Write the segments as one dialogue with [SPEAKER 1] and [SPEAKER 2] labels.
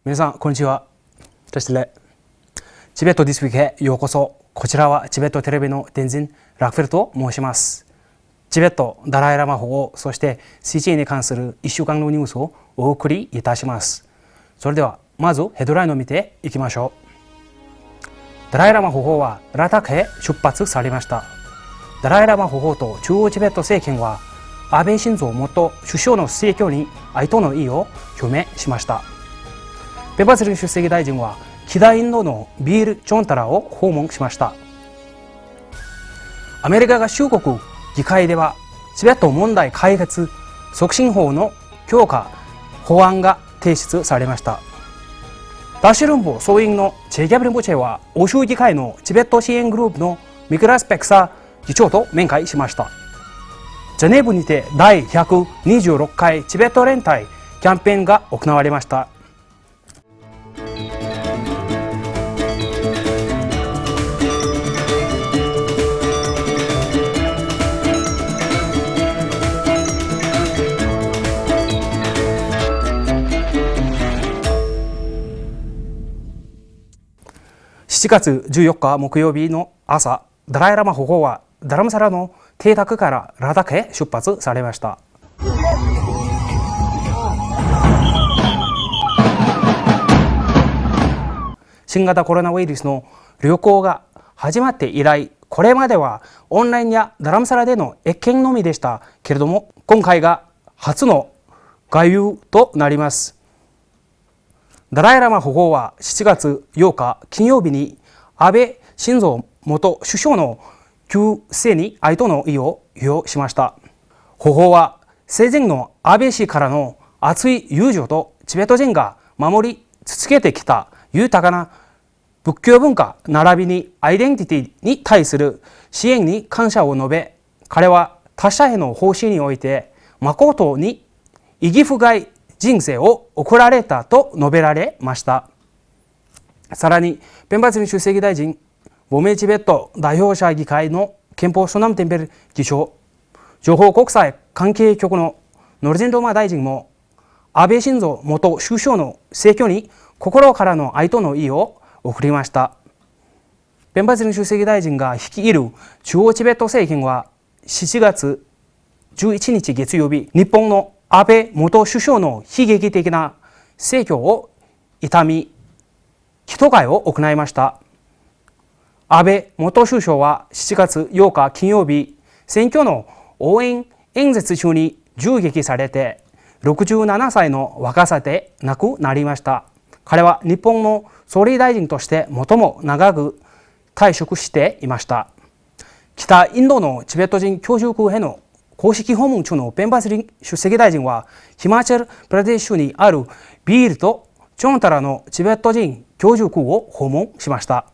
[SPEAKER 1] 皆さんこんにちは。チベットディスウィークへようこそ。こちらはチベットテレビの天神ラクフェルと申します。チベットダライラマ保護、そして CJ に関する1週間のニュースをお送りいたします。それではまずヘッドラインを見ていきましょう。ダライラマ保護はラタクへ出発されました。ダライラマ保護と中央チベット政権は安倍晋三元首相の逝去に哀悼の意を表明しました。ペパスリン出席大臣は北インドのビール・チョンタラを訪問しました。アメリカ合衆国議会ではチベット問題解決促進法の強化法案が提出されました。ダッシュルンボ総員のチェ・ギャブリンボチェは欧州議会のチベット支援グループのミクラス・ペクサ議長と面会しました。ジュネーブにて第126回チベット連帯キャンペーンが行われました。7月14日木曜日の朝、ダライラマ保護はダラムサラの邸宅からラダクへ出発されました。新型コロナウイルスの流行が始まって以来、これまではオンラインやダラムサラでの謁見のみでしたけれども、今回が初の外遊となります。ダライラマ保護は7月8日金曜日に安倍晋三元首相の急逝に哀悼の意を表しました。保護は生前の安倍氏からの熱い友情とチベット人が守り続けてきた豊かな仏教文化並びにアイデンティティに対する支援に感謝を述べ、彼は他者への奉仕において誠に意義深い人生を送られたと述べられました。さらにペンバツリン出席大臣、亡命チベット代表者議会の憲法ソナムテンベル議長、情報国際関係局のノルジェンドーマ大臣も安倍晋三元首相の逝去に心からの哀悼の意を送りました。ペンバツリン出席大臣が率いる中央チベット政権は7月11日月曜日、日本の安倍元首相の悲劇的な逝去を悼み祈祷会を行いました。安倍元首相は7月8日金曜日、選挙の応援演説中に銃撃されて67歳の若さで亡くなりました。彼は日本の総理大臣として最も長く退職していました。北インドのチベット人居住区への公式訪問中のペンバツリン出席大臣はヒマチャルプラデシュにあるビールとチョンタラのチベット人居住区を訪問しました。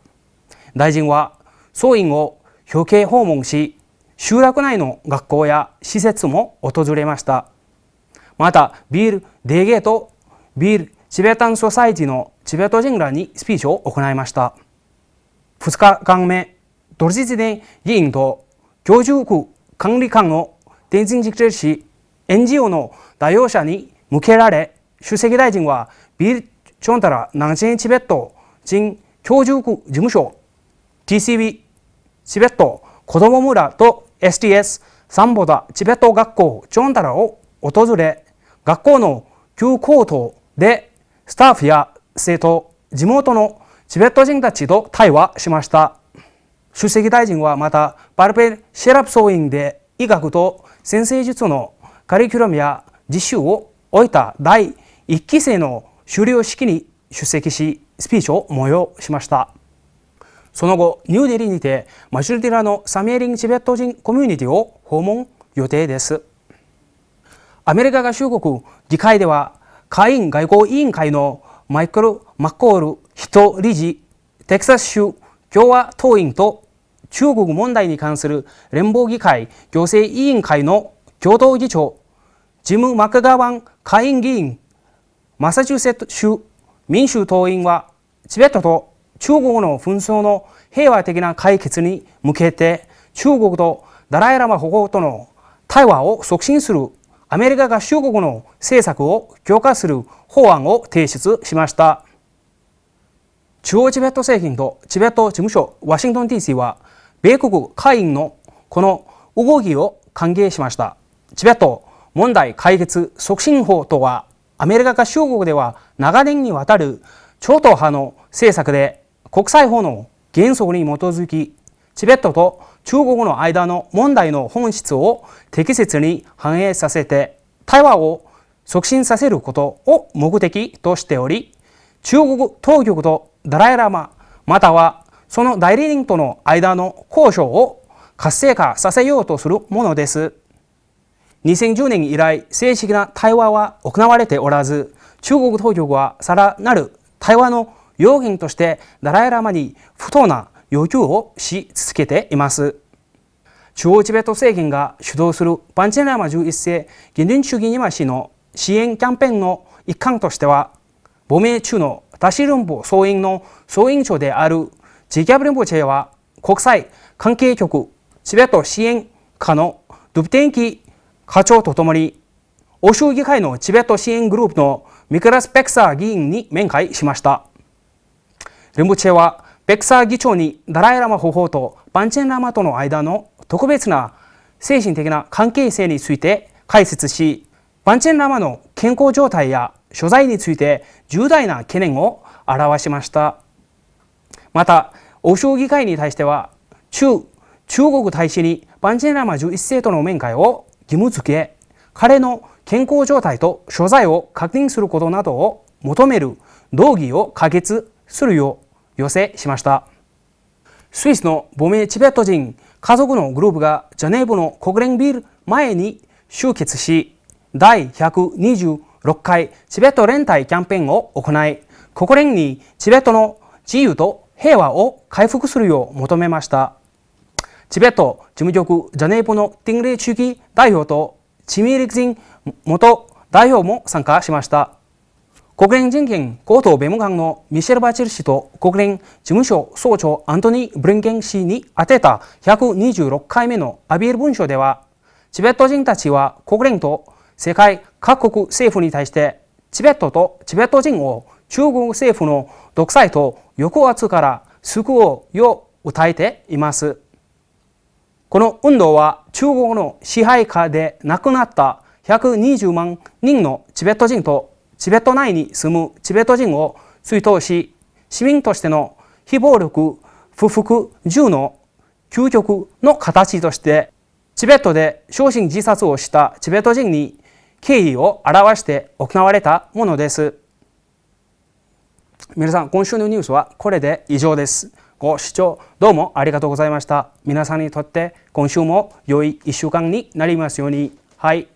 [SPEAKER 1] 大臣は総員を表敬訪問し、集落内の学校や施設も訪れました。またビールデーゲートビールチベタンソサイティのチベット人らにスピーチを行いました。2日間目、ドルジツデン議員と居住区管理官の天神直し NGO の代表者に向けられ、出席大臣はビール・チョンタラ南西チベット人居住区事務所 TCB チベット子ども村と STS サンボダチベット学校チョンタラを訪れ、学校の旧校棟でスタッフや生徒、地元のチベット人たちと対話しました。出席大臣はまたパルペル・シェラプ総員で医学と先生術のカリキュラムや実習を終えた第1期生の修了式に出席し、スピーチを催しました。その後、ニューデリーにてマシュルティラのサミエリンチベット人コミュニティを訪問予定です。アメリカ合衆国議会では下院外交委員会のマイケル・マッコール筆理事、テキサス州共和党員と中国問題に関する連邦議会行政委員会の共同議長、ジム・マクガワン下院議員、マサチューセッツ州民主党員はチベットと中国の紛争の平和的な解決に向けて中国とダライラマ保護との対話を促進するアメリカ合衆国の政策を強化する法案を提出しました。中央チベット政権とチベット事務所ワシントン DC は米国下院のこの動きを歓迎しました。チベット問題解決促進法とは、アメリカ合衆国では長年にわたる超党派の政策で国際法の原則に基づき、チベットと中国の間の問題の本質を適切に反映させて対話を促進させることを目的としており、中国当局とダライラマまたはその代理人との間の交渉を活性化させようとするものです。2010年以来正式な対話は行われておらず、中国当局はさらなる対話の要件としてダライラマに不当な要求をし続けています。中央チベット政権が主導するパンチェンラマ11世現任主義ニマ氏の支援キャンペーンの一環としては、亡命中のタシルンポ総員の総員長であるジキャブリンポチェは、国際関係局チベット支援課のドゥプテンキ課長とともに欧州議会のチベット支援グループのミクラス・ペクサー議員に面会しました。リンポチェはペクサー議長にダライラマ法法とパンチェンラマとの間の特別な精神的な関係性について解説し、パンチェンラマの健康状態や所在について重大な懸念を表しました。また欧州議会に対しては中国大使にパンチェンラマ11世との面会を義務付け、彼の健康状態と所在を確認することなどを求める動議を可決するよう要請しました。スイスの亡命チベット人家族のグループがジャネーブの国連ビル前に集結し、第126回チベット連帯キャンペーンを行い、国連にチベットの自由と平和を回復するよう求めました。チベット事務局ジャネーブのティンレイ中期代表とチミーリクジン元代表も参加しました。国連人権高等弁務官のミシェル・バチェル氏と国連事務所総長アントニー・ブリンケン氏に宛てた126回目のアピール文書では、チベット人たちは国連と世界各国政府に対してチベットとチベット人を中国政府の独裁と抑圧から救おうよう訴えています。この運動は中国の支配下で亡くなった120万人のチベット人とチベット内に住むチベット人を追悼し、市民としての非暴力不服従の究極の形としてチベットで焼身自殺をしたチベット人に敬意を表して行われたものです。皆さん、今週のニュースはこれで以上です。ご視聴どうもありがとうございました。皆さんにとって今週も良い1週間になりますように。はい。